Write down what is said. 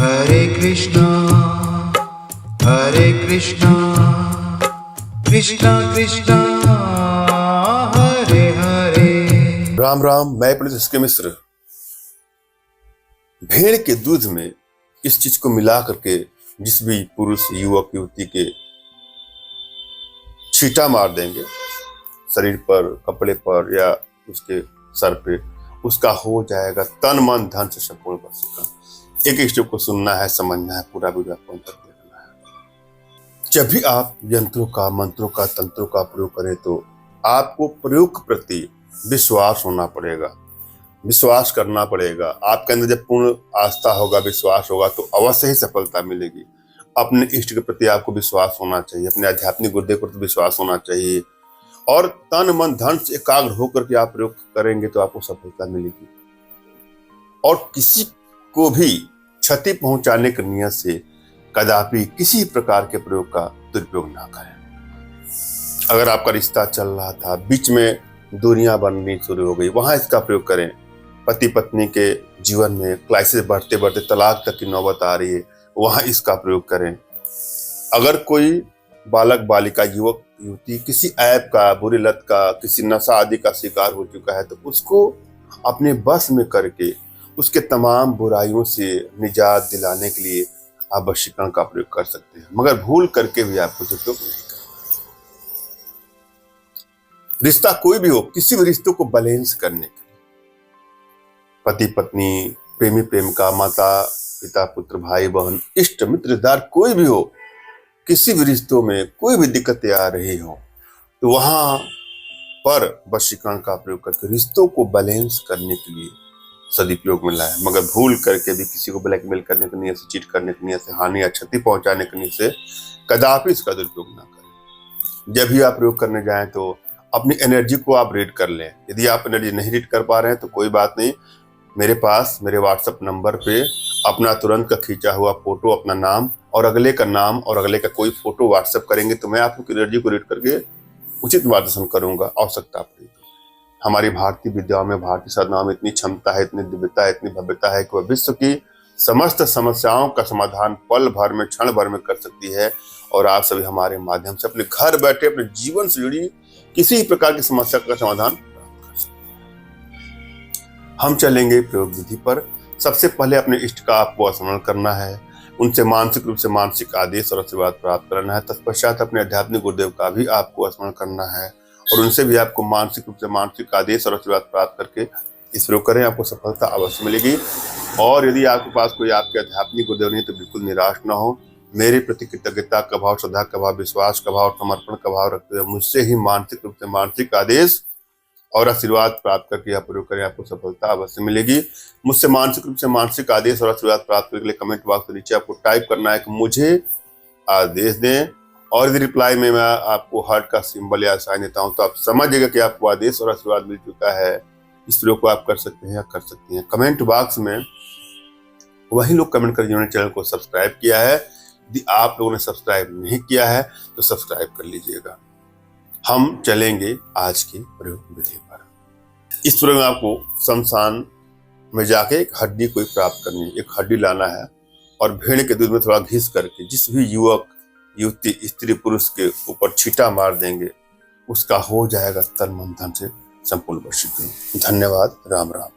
हरे कृष्णा कृष्णा कृष्णा हरे हरे। राम राम। मैं पंडित एस के मिश्र। भेड़ के दूध में इस चीज को मिला करके जिस भी पुरुष युवक युवती के छींटा मार देंगे शरीर पर, कपड़े पर या उसके सर पे, उसका हो जाएगा तन मन धन से संपूर्ण वशीकरण। एक स्टेप को सुनना है, समझना है, पूरा वीडियो आपको अंत तक देखना है। जब भी आप यंत्रों का, मंत्रों का, तंत्रों का प्रयोग करें तो आपको प्रयोग के प्रति विश्वास होना पड़ेगा, विश्वास करना पड़ेगा। आपके अंदर जब पूर्ण आस्था होगा, विश्वास होगा तो अवश्य ही सफलता मिलेगी। अपने इष्ट के प्रति आपको विश्वास होना चाहिए, अपने आध्यात्मिक गुरुदेव के प्रति विश्वास होना चाहिए और तन मन धन से एकाग्र होकर के आप प्रयोग करेंगे तो आपको सफलता मिलेगी। और किसी को भी क्षति पहुंचाने की नियत से कदापि किसी प्रकार के प्रयोग का दुरुपयोग ना करें। अगर आपका रिश्ता चल रहा था, बीच में दूरियां बननी शुरू हो गई, वहां इसका प्रयोग करें। पति पत्नी के जीवन में क्राइसिस बढ़ते बढ़ते तलाक तक की नौबत आ रही है, वहां इसका प्रयोग करें। अगर कोई बालक बालिका, युवक युवती किसी ऐप का, बुरी लत का, किसी नशा आदि का शिकार हो चुका है तो उसको अपने बस में करके उसके तमाम बुराइयों से निजात दिलाने के लिए आप वशीकरण का प्रयोग कर सकते हैं, मगर भूल करके भी आपको दुरुपयोग नहीं करना। रिश्ता कोई भी हो, किसी भी रिश्ते को बैलेंस करने के लिए, पति पत्नी, प्रेमी प्रेमिका, माता पिता पुत्र, भाई बहन, इष्ट मित्र, रिश्तेदार, कोई भी हो, किसी भी रिश्तों में कोई भी दिक्कतें आ रही हो तो वहां पर वशीकरण का प्रयोग करके रिश्तों को बैलेंस करने के लिए सदुपयोग में लाए, मगर भूल करके भी किसी को ब्लैकमेल करने की नियत से, चीट करने की नियत से, हानि या क्षति पहुंचाने की नियत से कदापि इसका दुरुपयोग ना करें। जब भी आप प्रयोग करने जाएं तो अपनी एनर्जी को आप रीड कर लें। यदि आप एनर्जी नहीं रीड कर पा रहे हैं तो कोई बात नहीं, मेरे पास मेरे व्हाट्सएप नंबर पे अपना तुरंत का खींचा हुआ फोटो, अपना नाम और अगले का नाम और अगले का कोई फोटो व्हाट्सएप करेंगे तो मैं आपकी एनर्जी को रीड करके उचित मार्गदर्शन करूंगा। आवश्यकता पड़ेगी। हमारी भारतीय विद्याओं में, भारतीय साधनाओं में इतनी क्षमता है, इतनी दिव्यता है, इतनी भव्यता है कि वह विश्व की समस्त समस्याओं का समाधान पल भर में, क्षण भर में कर सकती है। और आप सभी हमारे माध्यम से अपने घर बैठे अपने जीवन से जुड़ी किसी प्रकार की समस्या का समाधान प्राप्त कर सकते हैं। हम चलेंगे प्रयोग विधि पर। सबसे पहले अपने इष्ट का आपको स्मरण करना है, उनसे मानसिक रूप से मानसिक आदेश और आशीर्वाद प्राप्त करना है। तत्पश्चात अपने आध्यात्मिक गुरुदेव का भी आपको स्मरण करना है और उनसे भी आपको मानसिक रूप से मानसिक आदेश और आशीर्वाद प्राप्त करके इस प्रयोग करें, आपको सफलता अवश्य मिलेगी। और यदि आपके पास कोई आपके आध्यात्मिक गुरुदेव नहीं तो बिल्कुल निराश न हो। मेरे प्रति कृतज्ञता का भाव, श्रद्धा का भाव, विश्वास का भाव, समर्पण का भाव रखते हुए मुझसे ही मानसिक रूप से मानसिक आदेश और आशीर्वाद प्राप्त करके आप प्रयोग करें, आपको सफलता अवश्य मिलेगी। मुझसे मानसिक रूप से मानसिक आदेश और आशीर्वाद प्राप्त करने के लिए कमेंट बॉक्स के नीचे आपको टाइप करना है कि मुझे आदेश दें, और यदि रिप्लाई में मैं आपको हार्ट का सिंबल या साइन देता हूं तो आप समझिएगा कि आपको आदेश और आशीर्वाद मिल चुका है। इस प्रयोग को आप कर सकते हैं या कर सकती हैं। कमेंट बॉक्स में वही लोग कमेंट करें जिन्होंने चैनल को सब्सक्राइब किया है। यदि आप लोगों ने सब्सक्राइब नहीं किया है तो सब्सक्राइब कर लीजिएगा। हम चलेंगे आज की प्रयोग विधि पर। इस प्रयोग में आपको शमशान में जाके एक हड्डी कोई प्राप्त करनी है। एक हड्डी लाना है और भेड़ के दूध में थोड़ा घिस करके जिस भी युवक युवती, स्त्री पुरुष के ऊपर छींटा मार देंगे उसका हो जाएगा तन मन धन से संपूर्ण वशीकरण। धन्यवाद। राम राम।